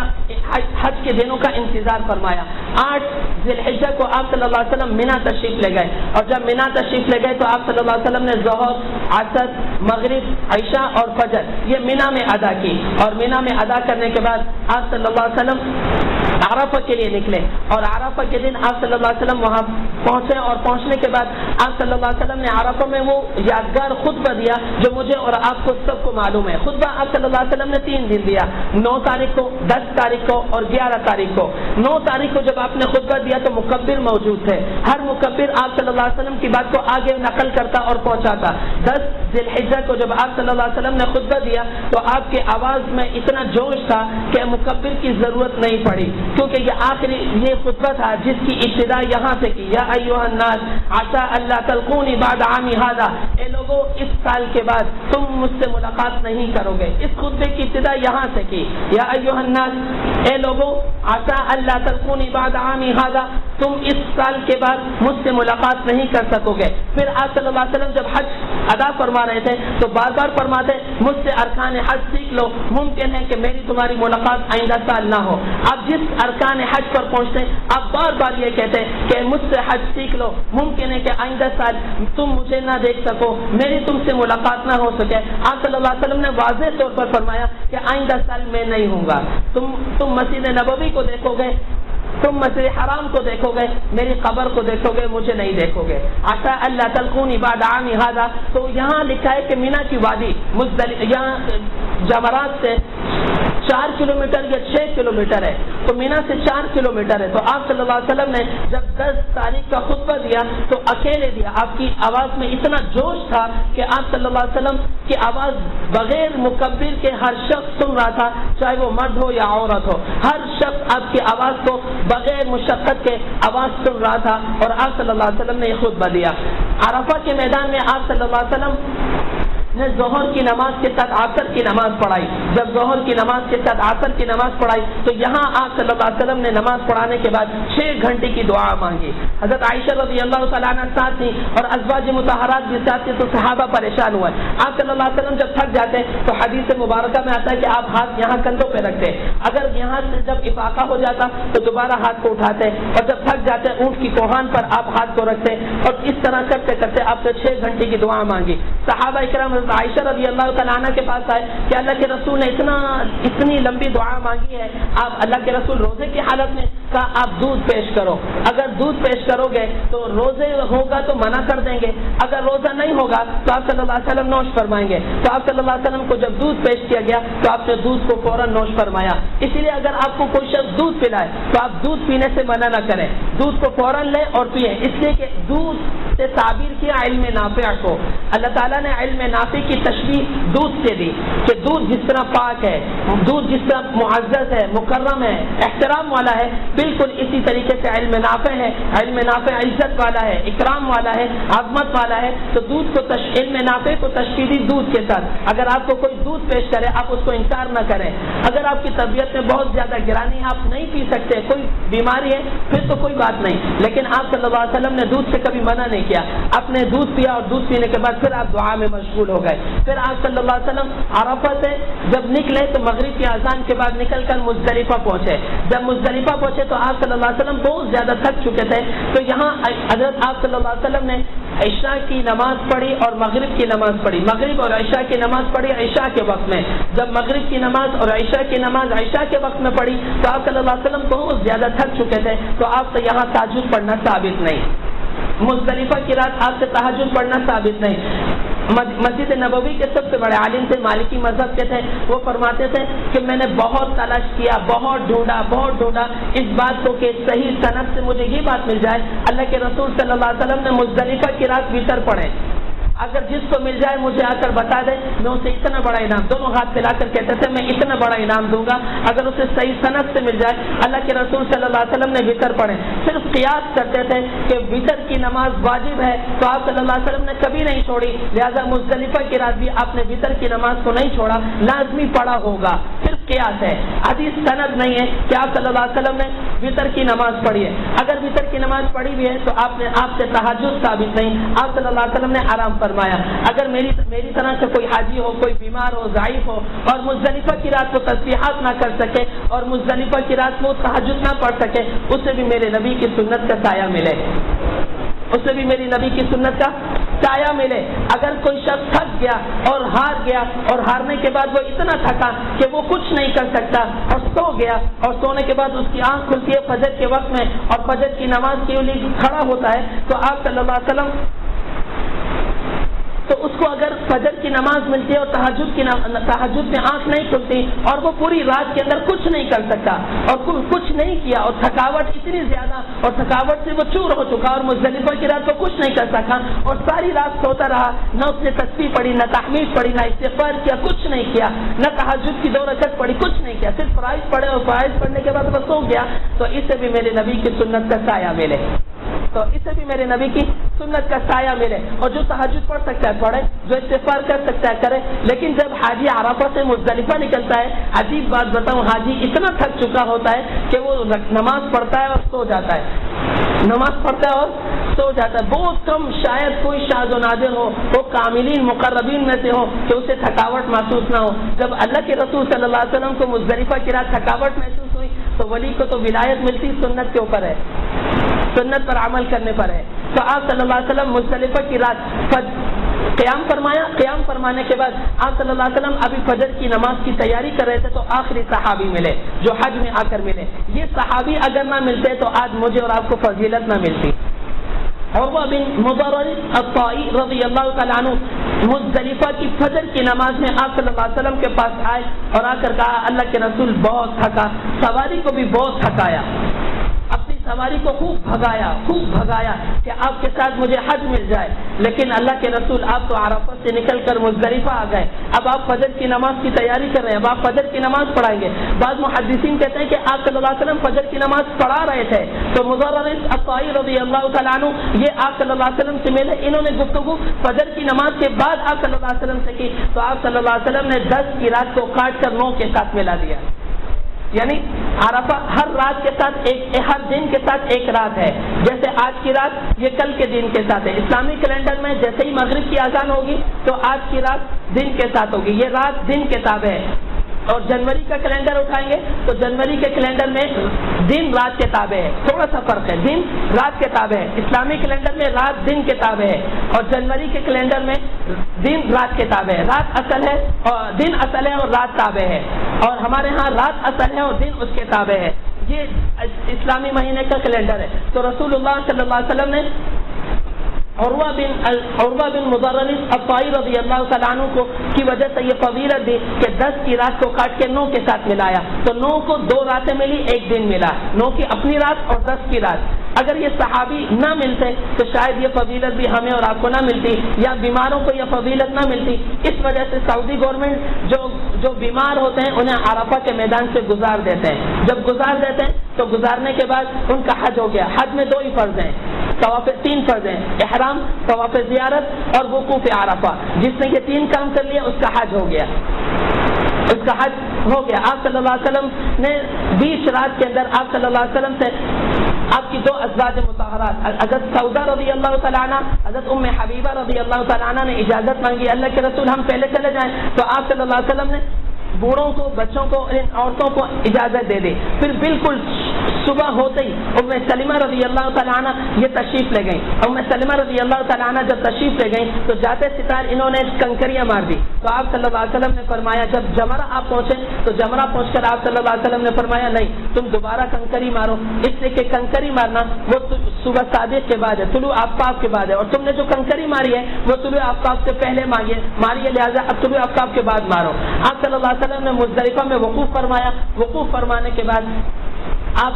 حج کے دنوں کا انتظار فرمایا. 8 ذی الحجہ کو آپ صلی اللہ علیہ وسلم مینا تشریف لے گئے اور جب مینا تشریف لے گئے تو آپ صلی اللہ علیہ وسلم نے ظہر, عصر, مغرب, عشاء اور فجر یہ مینا میں ادا کی. اور مینا میں ادا کرنے کے بعد آپ صلی اللہ علیہ وسلم عرفہ کے لیے نکلے اور عرفہ کے دن آپ صلی اللہ علیہ وسلم وہاں پہنچے. اور پہنچنے کے بعد آپ صلی اللہ علیہ وسلم نے عرفہ میں وہ یادگار خطبہ دیا جو مجھے اور آپ کو سب کو معلوم ہے. خطبہ آپ صلی اللہ علیہ وسلم نے 3 دن دیا, 9 تاریخ کو, 10 تاریخ کو اور 11 تاریخ کو. 9 تاریخ کو جب آپ نے خطبہ دیا تو مکبر موجود تھے. ہر مکبر آپ صلی اللہ علیہ وسلم کی بات کو آگے نقل کرتا اور پہنچاتا. 10 ذی الحجہ کو جب آپ صلی اللہ علیہ وسلم نے خطبہ دیا تو آپ کے آواز میں اتنا جوش تھا کہ مکبر کی ضرورت نہیں پڑی, کیونکہ یہ آخری یہ خطبہ تھا جس کی ابتدا یہاں سے کی, یا ایھا الناس عسى الا تلقوني بعد عامی هذا, اے لوگو اس سال کے بعد تم مجھ سے ملاقات نہیں کرو گے. اس خطبے کی ابتدا یہاں سے کی, یا ایھا الناس اے لوگو عسى الا تلقوني بعد عامی هذا, تم اس سال کے بعد مجھ سے ملاقات نہیں کر سکو گے. پھر آپ صلی اللہ علیہ وسلم جب حج ادا فرما رہے تھے تو بار بار فرماتے مجھ سے ارکان حج سیکھ لو, ممکن ہے کہ میری تمہاری ملاقات آئندہ سال نہ ہو. آپ جس ارکان حج پر پہنچتے آپ بار بار یہ کہتے کہ مجھ سے حج سیکھ لو, ممکن ہے کہ آئندہ سال تم مجھے نہ دیکھ سکو, میری تم سے ملاقات نہ ہو سکے. آپ صلی اللہ علیہ وسلم نے واضح طور پر فرمایا کہ آئندہ سال میں نہیں ہوں گا. تم مسجد نبوی کو دیکھو گے, تم مسجد حرام کو دیکھو گے, میری قبر کو دیکھو گے, مجھے نہیں دیکھو گے. عسى الا تلقوني بعد عامی هذا, تو یہاں لکھا ہے کہ مینا کی وادی یہاں جمرات سے 4 کلومیٹر یا 6 کلومیٹر ہے, تو مینا سے 4 کلومیٹر ہے. تو آپ صلی اللہ علیہ وسلم نے جب 10 تاریخ کا خطبہ دیا تو اکیلے دیا. آپ کی آواز میں اتنا جوش تھا کہ آپ صلی اللہ علیہ وسلم کی آواز بغیر مکبر کے ہر شخص سن رہا تھا, چاہے وہ مرد ہو یا عورت ہو. ہر شخص آپ کی آواز کو بغیر مشقت کے آواز سن رہا تھا اور آپ صلی اللہ علیہ وسلم نے یہ خطبہ دیا. عرفہ کے میدان میں آپ صلی اللہ علیہ وسلم نے ظہر کی نماز کے ساتھ عصر کی نماز پڑھائی. جب ظہر کی نماز کے ساتھ عصر کی نماز پڑھائی تو یہاں آپ صلی اللہ علیہ وسلم نے نماز پڑھانے کے بعد 6 گھنٹے کی دعا مانگی. حضرت عائشہ رضی اللہ تعالیٰ عنہ ساتھ تھی اور ازواج مطہرات بھی ساتھ تھی, تو صحابہ پریشان ہوئے. آپ صلی اللہ علیہ وسلم جب تھک جاتے تو حدیث مبارکہ میں آتا ہے کہ آپ ہاتھ یہاں کندھوں پہ رکھتے, اگر یہاں سے جب افاقہ ہو جاتا تو دوبارہ ہاتھ کو اٹھاتے, اور جب تھک جاتے اونٹ کی کوہان پر آپ ہاتھ کو رکھتے, اور اس طرح کرتے کرتے آپ سے 6 گھنٹے کی دعا مانگی. صحابہ اکرام حضرت عائشہ رضی اللہ تعالیٰ عنہ کے پاس آئے کہ اللہ کے رسول نے اتنی لمبی دعا مانگی ہے, آپ اللہ کے رسول روزے کی حالت میں, کہا آپ دودھ پیش کرو, اگر دودھ پیش کرو گے تو روزے ہوگا تو منع کر دیں گے, اگر روزہ نہیں ہوگا تو آپ صلی اللہ علیہ وسلم نوش فرمائیں گے. تو آپ صلی اللہ علیہ وسلم کو جب دودھ پیش کیا گیا تو آپ نے دودھ کو فوراً نوش فرمایا. اسی لیے اگر آپ کو کوئی شخص دودھ پلائے تو آپ دودھ پینے سے منع نہ کریں, دودھ کو فوراً لیں اور پئیں, اس لیے کہ دودھ سے تعبیر کیا علم نافع کو. اللہ تعالیٰ نے علم نافع کی تشبیہ دودھ سے دی کہ دودھ جس طرح پاک ہے, دودھ جس طرح معزز ہے, مکرم ہے, احترام والا ہے, بالکل اسی طریقے سے علم نافع ہے. علم نافع عزت والا ہے, اکرام والا ہے, عظمت والا ہے. تو دودھ کو علم نافع کو تشبیہ دی دودھ کے ساتھ. اگر آپ کو کوئی دودھ پیش کرے آپ اس کو انکار نہ کریں. اگر آپ کی طبیعت میں بہت زیادہ گرانی ہے, آپ نہیں پی سکتے, کوئی بیماری ہے, پھر تو کوئی بات نہیں, لیکن آپ صلی اللہ علیہ وسلم نے دودھ سے کبھی منع نہیں کیا. آپ نے دودھ پیا اور دودھ پینے کے بعد پھر آپ دعا میں مشغول ہو گئے. پھر آپ صلی اللہ علیہ وسلم عرفہ سے جب نکلے تو مغرب کی اذان کے بعد نکل کر مزدلفہ پہنچے. جب مزدلفہ پہنچے تو آپ صلی اللہ علیہ وسلم بہت زیادہ تھک چکے تھے, تو یہاں حضرت آپ صلی اللہ علیہ وسلم نے عشاء کی نماز پڑھی اور مغرب کی نماز پڑھی. مغرب اور عشاء کی نماز پڑھی عشاء کے وقت میں. جب مغرب کی نماز اور عشاء کی نماز عشاء کے وقت میں پڑھی تو آپ صلی اللہ علیہ وسلم بہت زیادہ تھک چکے تھے, تو آپ سے یہاں تہجد پڑھنا ثابت نہیں. مزدلفہ کی رات آپ سے تہجد پڑھنا ثابت نہیں. مسجد نبوی کے سب سے بڑے عالم تھے, مالکی مذہب کے تھے, وہ فرماتے تھے کہ میں نے بہت تلاش کیا, بہت ڈھونڈا اس بات کو کہ صحیح سند سے مجھے یہ بات مل جائے اللہ کے رسول صلی اللہ علیہ وسلم نے مزدلفہ کی رات وتر پڑھے. اگر جس کو مل جائے مجھے آ کر بتا دے, میں اسے اتنا بڑا انعام, دونوں ہاتھ پھیلا کر کہتے تھے میں اتنا بڑا انعام دوں گا اگر اسے صحیح سند سے مل جائے. اللہ کے رسول صلی اللہ علیہ وسلم نے وتر پڑھے. صرف قیاس کرتے تھے کہ وتر کی نماز واجب ہے, تو آپ صلی اللہ علیہ وسلم نے کبھی نہیں چھوڑی, لہذا مزدلفہ کی رات بھی آپ نے وتر کی نماز کو نہیں چھوڑا, لازمی پڑھا ہوگا. صرف قیاس ہے, حدیث سند نہیں ہے کہ آپ صلی اللہ علیہ وسلم نے وتر کی نماز پڑھی ہے. اگر وتر کی نماز پڑھی بھی ہے تو آپ سے تہجد ثابت نہیں, آپ صلی اللہ علیہ وسلم نے آرام فرمایا. اگر میری طرح سے کوئی حاجی ہو, کوئی بیمار ہو, ضعیف ہو اور مزدلفہ کی رات کو تسبیحات نہ کر سکے اور مزدلفہ کی رات کو تہجد نہ پڑھ سکے, اسے بھی میرے نبی کی سنت کا سایہ ملے, اسے بھی میری نبی کی سنت کا سایہ ملے. اگر کوئی شخص تھک گیا اور ہار گیا اور ہارنے کے بعد وہ اتنا تھکا کہ وہ کچھ نہیں کر سکتا اور سو گیا, اور سونے کے بعد اس کی آنکھ کھلتی ہے فجر کے وقت میں اور فجر کی نماز کے لیے کھڑا ہوتا ہے, تو آپ صلی اللہ علیہ وسلم تو اس کو اگر فجر کی نماز ملتی ہے اور تہجد میں آنکھ نہیں کھلتی اور وہ پوری رات کے اندر کچھ نہیں کر سکتا اور کچھ نہیں کیا اور تھکاوٹ اتنی زیادہ اور تھکاوٹ سے وہ چور ہو چکا اور مزدلفہ کی رات کو کچھ نہیں کر سکا اور ساری رات سوتا رہا, نہ اس نے تسبیح پڑھی, نہ تحمید پڑھی, نہ استغفار کیا, کچھ نہیں کیا, نہ تہجد کی 2 رکعت پڑھی, کچھ نہیں کیا, صرف فرائض پڑھے اور فرائض پڑھنے کے بعد وہ سو گیا, تو اس سے بھی میرے نبی کی سنت کا سایہ ملے, تو اس سے بھی میرے نبی کی سنت کا سایہ ملے. اور جو تہجد پڑھ سکتا ہے پڑھے, جو استغفار کر سکتا ہے کرے. لیکن جب حاجی عرفہ سے مزدلفہ نکلتا ہے, عجیب بات بتاؤں, حاجی اتنا تھک چکا ہوتا ہے کہ وہ نماز پڑھتا ہے اور سو جاتا ہے, نماز پڑھتا ہے اور سو جاتا ہے. بہت کم, شاید کوئی شاذ و نادر ہو, وہ کاملین مقربین میں سے ہو کہ اسے تھکاوٹ محسوس نہ ہو. جب اللہ کے رسول صلی اللہ علیہ وسلم کو مزدلفہ کی رات تھکاوٹ محسوس ہوئی تو ولی کو تو ولایت ملتی سنت کے اوپر ہے, سنت پر عمل کرنے پر ہے. تو آپ صلی اللہ علیہ وسلم مزدلفہ کی رات قیام فرمایا. قیام فرمانے کے بعد آپ صلی اللہ علیہ وسلم ابھی فجر کی نماز کی تیاری کر رہے تھے تو آخری صحابی ملے جو حج میں آ کر ملے. یہ صحابی اگر نہ ملتے تو آج مجھے اور آپ کو فضیلت نہ ملتی. عروہ بن مضرر الطائی رضی اللہ تعالیٰ عنہ مزدلفہ کی فجر کی نماز میں آپ صلی اللہ علیہ وسلم کے پاس آئے اور آ کر کہا اللہ کے رسول بہت تھکا, سواری کو بھی بہت تھکایا, اپنی سواری کو خوب بھگایا کہ آپ کے ساتھ مجھے حج مل جائے، لیکن اللہ کے رسول آپ تو عرفات سے نکل کر مزدلفہ آ گئے، اب آپ فجر کی نماز کی تیاری کر رہے ہیں، اب آپ فجر کی نماز پڑھائیں گے۔ بعض محدثین کہتے ہیں کہ آپ صلی اللہ علیہ وسلم فجر کی نماز پڑھا رہے تھے تو مضررس الطائی رضی اللہ تعالیٰ عنہ یہ آپ صلی اللہ علیہ وسلم سے ملے، انہوں نے گفتگو فجر کی نماز کے بعد آپ صلی اللہ علیہ وسلم سے کی تو آپ صلی اللہ علیہ وسلم نے 10 کی رات کو کاٹ کر 9 کے ساتھ ملا دیا، یعنی عرفہ ہر رات کے ساتھ ہر دن کے ساتھ ایک رات ہے، جیسے آج کی رات یہ کل کے دن کے ساتھ ہے۔ اسلامی کیلنڈر میں جیسے ہی مغرب کی اذان ہوگی تو آج کی رات دن کے ساتھ ہوگی، یہ رات دن کے تابع ہے۔ اور جنوری کا کیلنڈر اٹھائیں گے تو جنوری کے کیلنڈر میں دن رات کے تابع ہے، تھوڑا سا فرق ہے، دن رات کے تابع ہے۔ اسلامی کیلنڈر میں رات دن کے تابع ہے اور جنوری کے کیلنڈر میں دن رات کے تابع ہے، رات اصل ہے اور دن اصل ہے اور رات تابع ہے، اور ہمارے ہاں رات اصل ہے اور دن اس کے تابع ہے۔ یہ اسلامی مہینے کا کیلنڈر ہے۔ تو رسول اللہ صلی اللہ علیہ وسلم نے عروہ بن مضررس الطائی رضی اللہ تعالیٰ عنہ کو کی وجہ سے یہ فضیلت دی کہ 10 کی رات کو کاٹ کے 9 کے ساتھ ملایا، تو 9 کو 2 راتیں ملی، ایک دن ملا، 9 کی اپنی رات اور 10 کی رات۔ اگر یہ صحابی نہ ملتے تو شاید یہ فضیلت بھی ہمیں اور آپ کو نہ ملتی، یا بیماروں کو یہ فضیلت نہ ملتی۔ اس وجہ سے سعودی گورنمنٹ جو بیمار ہوتے ہیں انہیں عرفہ کے میدان سے گزار دیتے ہیں، جب گزار دیتے ہیں تو گزارنے کے بعد ان کا حج ہو گیا۔ حج میں 2 ہی فرض ہیں، 3 فرض ہیں، احرام، طواف زیارت اور وقوف عرفہ۔ جس نے یہ 3 کام کر لیا اس کا حج ہو گیا، اس کا حج ہو گیا۔ آپ صلی اللہ علیہ وسلم نے 20 رات کے اندر آپ صلی اللہ علیہ وسلم سے آپ کی 2 ازواج مطہرات حضرت سودا رضی اللہ تعالیٰ عنہ، حضرت ام حبیبہ رضی اللہ تعالیٰ عنہ نے اجازت مانگی، اللہ کے رسول ہم پہلے چلے جائیں، تو آپ صلی اللہ علیہ وسلم نے بوڑھوں کو، بچوں کو، ان عورتوں کو اجازت دے دی۔ پھر بالکل صبح ہوتے ہی ام سلمہ رضی اللہ تعالیٰ عنہ یہ تشریف لے گئیں۔ ام سلمہ رضی اللہ تعالیٰ عنہ جب تشریف لے گئیں تو جاتے ستار انہوں نے کنکریاں مار دی، تو آپ صلی اللہ علیہ وسلم نے فرمایا، جب جمرہ آپ پہنچے تو جمرہ پہنچ کر آپ صلی اللہ علیہ وسلم نے فرمایا نہیں، تم دوبارہ کنکری مارو، اس لیے کہ کنکری مارنا وہ صبح صادق کے بعد ہے، طلوع آفتاب کے بعد ہے، اور تم نے جو کنکری ماری ہے وہ طلوع آفتاب سے پہلے ماری ہے، لہٰذا اب طلوع آفتاب کے بعد مارو۔ آپ صلی اللہ علیہ وسلم نے مزدلفہ میں وقوف فرمایا، وقوف فرمانے کے بعد آپ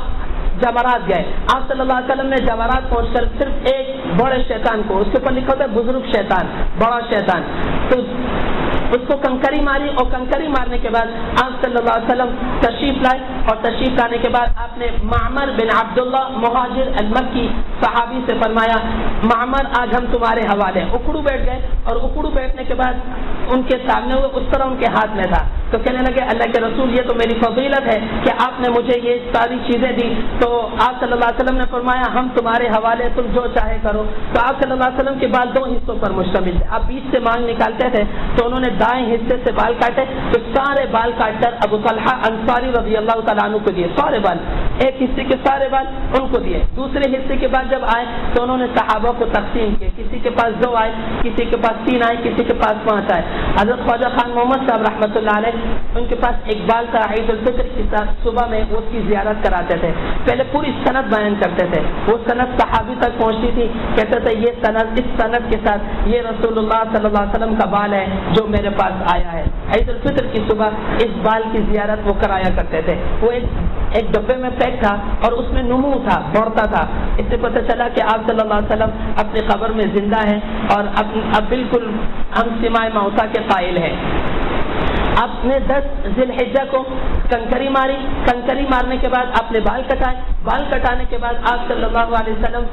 جمرات گئے۔ آپ صلی اللہ علیہ وسلم نے جمرات پہنچ کر صرف ایک بڑے شیطان کو، اس کے اوپر لکھا ہوتا ہے بزرگ شیطان، بڑا شیطان، تو اس کو کنکری ماری، اور کنکری مارنے کے بعد آپ صلی اللہ علیہ وسلم تشریف لائے، اور تشریف لانے کے بعد آپ نے معمر بن عبداللہ مہاجر المکی صحابی سے فرمایا، معمر آج ہم تمہارے حوالے۔ اکڑو بیٹھ گئے، اور اکڑو بیٹھنے کے بعد ان کے سامنے ہوئے، اس طرح ان کے ہاتھ میں تھا، تو کہنے لگے اللہ کے رسول یہ تو میری فضیلت ہے کہ آپ نے مجھے یہ ساری چیزیں دی۔ تو آپ صلی اللہ علیہ وسلم نے فرمایا ہم تمہارے حوالے، تم جو چاہے کرو۔ تو آپ صلی اللہ علیہ وسلم کے بال 2 حصوں پر مشتمل تھے، آپ بیچ سے مانگ نکالتے تھے تو انہوں نے دائیں حصے سے بال کاٹے، تو سارے بال کاٹ کر ابو طلحہ انصاری رضی اللہ تعالیٰ عنہ کو دیے، سارے بال، ایک حصے کے سارے بال ان کو دیے۔ دوسرے حصے کے بعد جب آئے تو انہوں نے صحابہ کو تقسیم کیے، کسی کے پاس 2 آئے، کسی کے پاس 3 آئے، کسی کے پاس 5 آئے۔ حضرت خواجہ خان محمد صاحب رحمۃ اللہ علیہ، ان کے پاس ایک بال تھا، عید الفطر کے ساتھ صبح میں وہ اس کی زیارت کراتے تھے، پہلے پوری سند بیان کرتے تھے، وہ سند صحابی تک پہنچتی تھی، کہتے تھے یہ سند، اس سند کے ساتھ یہ رسول اللہ صلی اللہ علیہ وسلم کا بال ہے جو میرے پاس آیا ہے۔ عید الفطر کی صبح اس بال کی زیارت وہ کرایا کرتے تھے، وہ ایک ڈبے میں پیک تھا اور اس میں نمو تھا، بڑھتا تھا، اس سے پتہ چلا کہ آپ صلی اللہ علیہ وسلم اپنی قبر میں زندہ ہیں اور اب بالکل ہم سماع موتا کے قائل ہیں۔ آپ نے 10 ذی الحجہ کو کنکری ماری، کنکری مارنے کے بعد آپ نے بال کٹائے، بال کٹانے کے بعد آپ صلی اللہ علیہ وسلم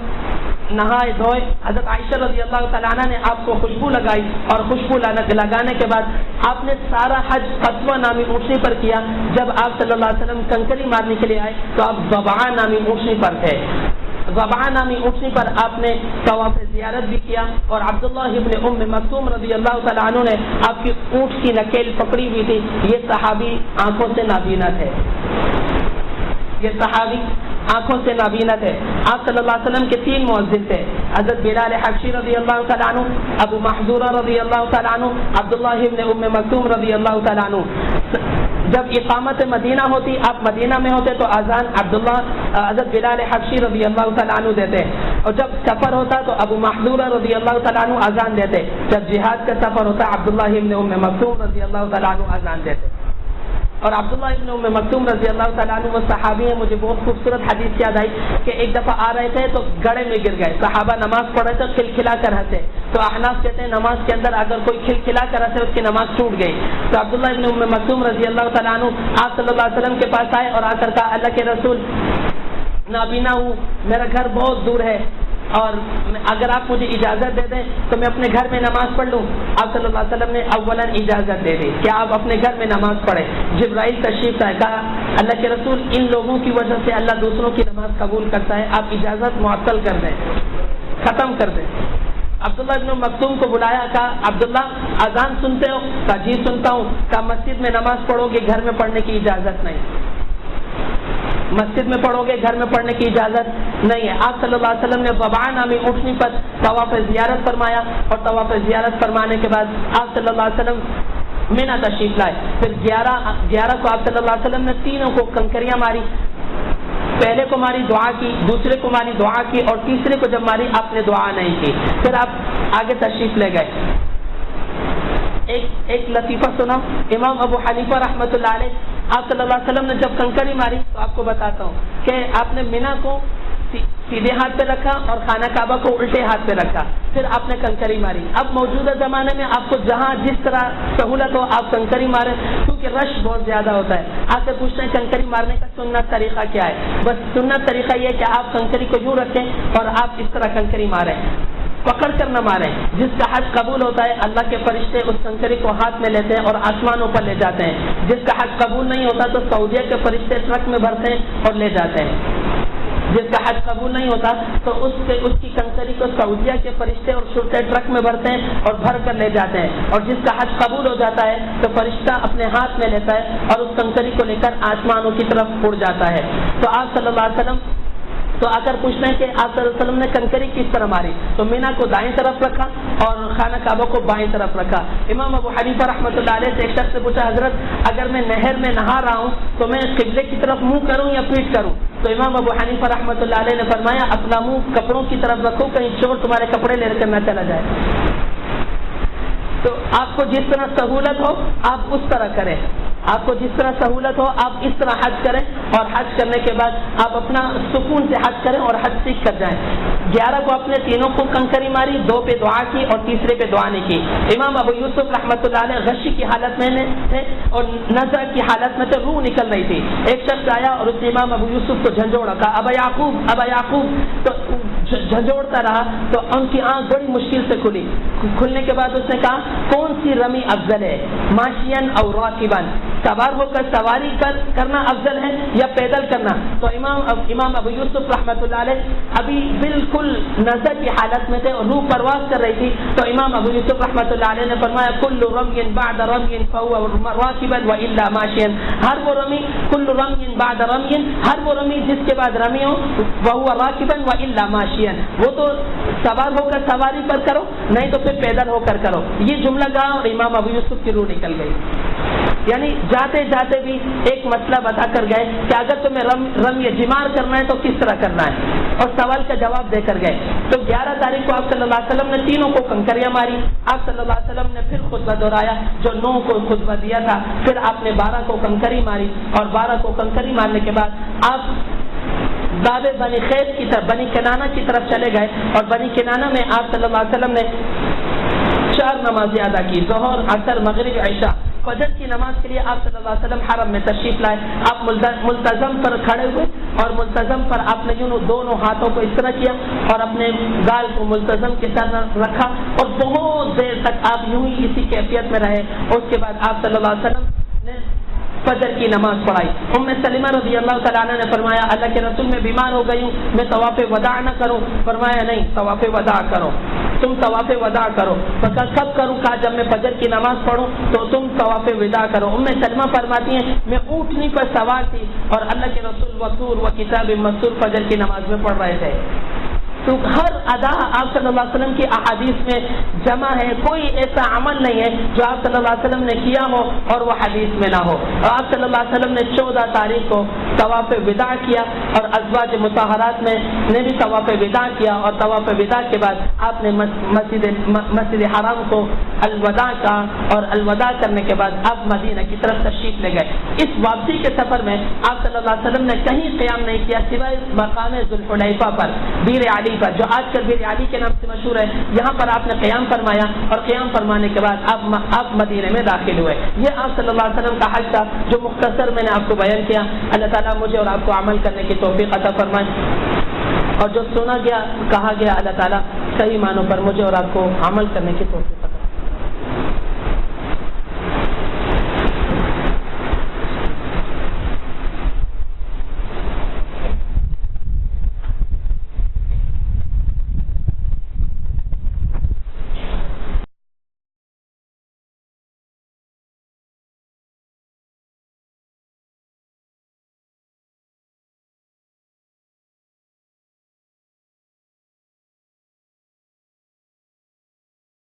نہائے دھوئے۔ حضرت عائشہ رضی اللہ تعالیٰ عنہ نے آپ کو خوشبو لگائی، اور خوشبو لگانے کے بعد آپ نے سارا حج قصوہ نامی اونٹنی پر کیا۔ جب آپ صلی اللہ علیہ وسلم کنکری مارنے کے لیے آئے تو آپ ضبعہ نامی اونٹنی پر تھے، ضبعہ نامی اونٹنی پر آپ نے طواف زیارت بھی کیا، اور عبداللہ ابن ام مکتوم رضی اللہ تعالیٰ عنہ نے آپ کی اونٹ کی نکیل پکڑی ہوئی تھی، یہ صحابی آنکھوں سے نابینا تھے، یہ صحابی آنکھوں سے نابینا تھے۔ آپ صلی اللہ علیہ وسلم کے 3 مؤذن تھے، حضرت بلال حبشی رضی اللہ تعالیٰ عنہ، ابو محذورہ رضی اللہ تعالیٰ عنہ، عبداللہ ابن ام مکتوم رضی اللہ تعالیٰ عنہ۔ جب اقامت مدینہ ہوتی، آپ مدینہ میں ہوتے تو اذان حضرت بلال حبشی رضی اللہ تعالیٰ عنہ دیتے، اور جب سفر ہوتا تو ابو محذورہ رضی اللہ تعالیٰ عنہ اذان دیتے، جب جہاد کا سفر ہوتا عبداللہ ابن ام مکتوم رضی اللہ تعالیٰ عنہ اذان دیتے۔ اور عبداللہ ابن ام مکتوم رضی اللہ تعالیٰ عنہ وہ صحابی ہیں، مجھے بہت خوبصورت حدیث یاد آئی کہ ایک دفعہ آ رہے تھے تو گڑھے میں گر گئے، صحابہ نماز پڑھ رہے تھے کھلکھلا کر ہنسے، تو احناف کہتے ہیں نماز کے اندر اگر کوئی کھلکھلا کر ہنسے اس کی نماز ٹوٹ گئی۔ تو عبداللہ ابن ام مکتوم رضی اللہ تعالیٰ عنہ آپ صلی اللہ علیہ وسلم کے پاس آئے اور آ کر کہا اللہ کے رسول نابینا ہوں، میرا گھر بہت دور ہے اور اگر آپ مجھے اجازت دے دیں تو میں اپنے گھر میں نماز پڑھ لوں۔ آپ صلی اللہ علیہ وسلم نے اولاً اجازت دے دی کہ آپ اپنے گھر میں نماز پڑھیں۔ جبرائیل تشریف لائے، کہا اللہ کے رسول ان لوگوں کی وجہ سے اللہ دوسروں کی نماز قبول کرتا ہے، آپ اجازت معطل کر دیں، ختم کر دیں۔ عبداللہ ابن مکتوم کو بلایا، کہا عبداللہ اذان سنتے ہو؟ کہا جی سنتا ہوں۔ کہا مسجد میں نماز پڑھو گے، گھر میں پڑھنے کی اجازت نہیں، مسجد میں پڑھو گے، گھر میں پڑھنے کی اجازت نہیں ہے۔ آپ صلی اللہ علیہ وسلم نے وباء نامی اٹھنی پر طواف زیارت فرمایا اور طواف زیارت فرمانے کے بعد آپ صلی اللہ علیہ وسلم مینا تشریف لائے۔ پھر 11 کو آپ صلی اللہ علیہ وسلم نے تینوں کو کنکریاں ماری، پہلے کو ماری دعا کی، دوسرے کو ماری دعا کی اور تیسرے کو جب ماری آپ نے دعا نہیں کی۔ پھر آپ آگے تشریف لے گئے۔ ایک لطیفہ سنا، امام ابو حنیفہ رحمۃ اللہ علیہ آپ صلی اللہ علیہ وسلم نے جب کنکری ماری تو آپ کو بتاتا ہوں کہ آپ نے مینا کو سیدھے ہاتھ پہ رکھا اور خانہ کعبہ کو الٹے ہاتھ پہ رکھا، پھر آپ نے کنکری ماری۔ اب موجودہ زمانے میں آپ کو جہاں جس طرح سہولت ہو آپ کنکری ماریں، کیونکہ رش بہت زیادہ ہوتا ہے۔ آپ سے پوچھتے ہیں کنکری مارنے کا سنت طریقہ کیا ہے؟ بس سنت طریقہ یہ ہے کہ آپ کنکری کو یوں رکھیں اور آپ اس طرح کنکری ماریں، پکڑ کر نہ ماریں۔ جس کا حج قبول ہوتا ہے اللہ کے فرشتے اس کنکری کو ہاتھ میں لیتے ہیں اور آسمانوں پر لے جاتے ہیں، جس کا حج قبول نہیں ہوتا تو سعودیہ کے فرشتے ٹرک میں بھرتے ہیں اور لے جاتے ہیں۔ جس کا حج قبول نہیں ہوتا تو اس کی کنکری کو سعودیہ کے فرشتے اور چھوٹے ٹرک میں بھرتے ہیں اور بھر کر لے جاتے ہیں، اور جس کا حج قبول ہو جاتا ہے تو فرشتہ اپنے ہاتھ میں لیتا ہے اور اس کنکری کو لے کر آسمانوں کی طرف اڑ جاتا ہے۔ تو آپ صلی اللہ علیہ وسلم تو آ کر پوچھنا ہے کہ آپ صلی اللہ علیہ وسلم نے کنکری کس طرح ماری، تو مینا کو دائیں طرف رکھا اور خانہ کعبہ کو بائیں طرف رکھا۔ امام ابو حنیفہ رحمۃ اللہ علیہ سے ایک شخص سے پوچھا حضرت اگر میں نہر میں نہا رہا ہوں تو میں قبلے کی طرف منہ کروں یا پیٹ کروں؟ تو امام ابو حنیفہ رحمۃ اللہ علیہ نے فرمایا اپنا منہ کپڑوں کی طرف رکھو، کہیں چور تمہارے کپڑے لے کر نہ چلا جائے۔ تو آپ کو جس طرح سہولت ہو آپ اس طرح کریں، آپ کو جس طرح سہولت ہو آپ اس طرح حج کریں، اور حج کرنے کے بعد آپ اپنا سکون سے حج کریں اور حج سیکھ کر جائیں۔ 11 کو اپنے تینوں کو کنکری ماری، 2 پہ دعا کی اور تیسرے پہ دعا نہیں کی۔ امام ابو یوسف رحمۃ اللہ علیہ غشی کی حالت میں تھے اور نظر کی حالت میں تھے، روح نکل رہی تھی۔ ایک شخص آیا اور اس نے امام ابو یوسف کو جھنجھوڑا، کہا ابا یعقوب ابا یعقوب، تو جھنجھوڑتا رہا تو ان کی آنکھ بڑی مشکل سے کھلی۔ کھلنے کے بعد اس نے کہا کون سی رمی افضل ہے، ماشین اور راکبن، سوار ہو کر سواری کرنا افضل ہے یا پیدل کرنا؟ تو امام ابو یوسف رحمۃ اللہ علیہ ابھی بالکل نظر کی حالت میں تھے اور روح پرواز کر رہی تھی، تو امام ابو یوسف رحمۃ اللہ علیہ نے فرمایا کل رمی بعد رمی فهو راکبا والا ماشیا، ہر وہ رمی کل رمی بعد رمی، ہر وہ رمی جس کے بعد رمی ہو وهو راکبا والا ماشیا، وہ تو سوار ہو کر سواری پر کرو نہیں تو پھر پیدل ہو کر کرو۔ یہ جملہ کہا اور امام ابو یوسف کی روح نکل گئی۔ یعنی جاتے جاتے بھی ایک مسئلہ بتا کر گئے کہ اگر تمہیں رمی جمار کرنا ہے تو کس طرح کرنا ہے، اور سوال کا جواب دے کر گئے۔ تو 11 تاریخ کو آپ صلی اللہ علیہ وسلم نے تینوں کو کنکریاں ماری، آپ صلی اللہ علیہ وسلم نے پھر خطبہ دہرایا جو 9 کو خطبہ دیا تھا، پھر آپ نے 12 کو کنکری ماری، اور 12 کو کنکری مارنے کے بعد آپ باب بنی خیس کی طرف بنی کنانہ کی طرف چلے گئے، اور بنی کنانہ میں آپ صلی اللہ علیہ وسلم نے 4 نمازیں ادا کی، ظہر عصر مغرب عشاء۔ فجر کی نماز کے لیے آپ صلی اللہ علیہ وسلم حرم میں تشریف لائے، آپ ملتزم پر کھڑے ہوئے اور ملتزم پر آپ نے یوں دونوں ہاتھوں کو اس طرح کیا اور اپنے گال کو ملتزم کے ساتھ رکھا، اور بہت دیر تک آپ یوں ہی اسی کیفیت میں رہے۔ اس کے بعد آپ صلی اللہ علیہ وسلم نے فجر کی نماز پڑھائی۔ ام سلمہ رضی اللہ تعالیٰ عنہ نے فرمایا اللہ کے رسول میں بیمار ہو گئی ہوں، میں طواف وداع نہ کروں؟ فرمایا نہیں، طواف وداع کرو، تم طواف وداع کرو۔ کب کروں؟ کہا جب میں فجر کی نماز پڑھوں تو تم طواف وداع کرو۔ ام سلمہ فرماتی ہیں میں اونٹنی پر سوار تھی اور اللہ کے رسول وطور و کتاب مسطور فجر کی نماز میں پڑھ رہے تھے۔ تو ہر ادا آپ صلی اللہ علیہ وسلم کی احادیث میں جمع ہے، کوئی ایسا عمل نہیں ہے جو آپ صلی اللہ علیہ وسلم نے کیا ہو اور وہ حدیث میں نہ ہو۔ اور آپ صلی اللہ علیہ وسلم نے 14 تاریخ کو طواف وداع کیا، اور ازواج مطہرات میں نے بھی طواف وداع کیا، اور طواف وداع کے بعد آپ نے مسجد حرام کو الوداع کا، اور الوداع کرنے کے بعد آپ مدینہ کی طرف تشریف لے گئے۔ اس واپسی کے سفر میں آپ صلی اللہ علیہ وسلم نے کہیں قیام نہیں کیا سوائے مقام ذوالحلیفہ پر، بیر علی پر، جو آج کل بیر علی کے نام سے مشہور ہے۔ یہاں پر آپ نے قیام فرمایا، اور قیام فرمانے کے بعد آپ مدینے میں داخل ہوئے۔ یہ آپ صلی اللہ علیہ وسلم کا حج تھا جو مختصر میں نے آپ کو بیان کیا۔ اللہ تعالیٰ مجھے اور آپ کو عمل کرنے کی توفیق عطا فرمائے، اور جو سنا گیا کہا گیا اللہ تعالیٰ صحیح معنوں پر مجھے اور آپ کو عمل کرنے کی توفیق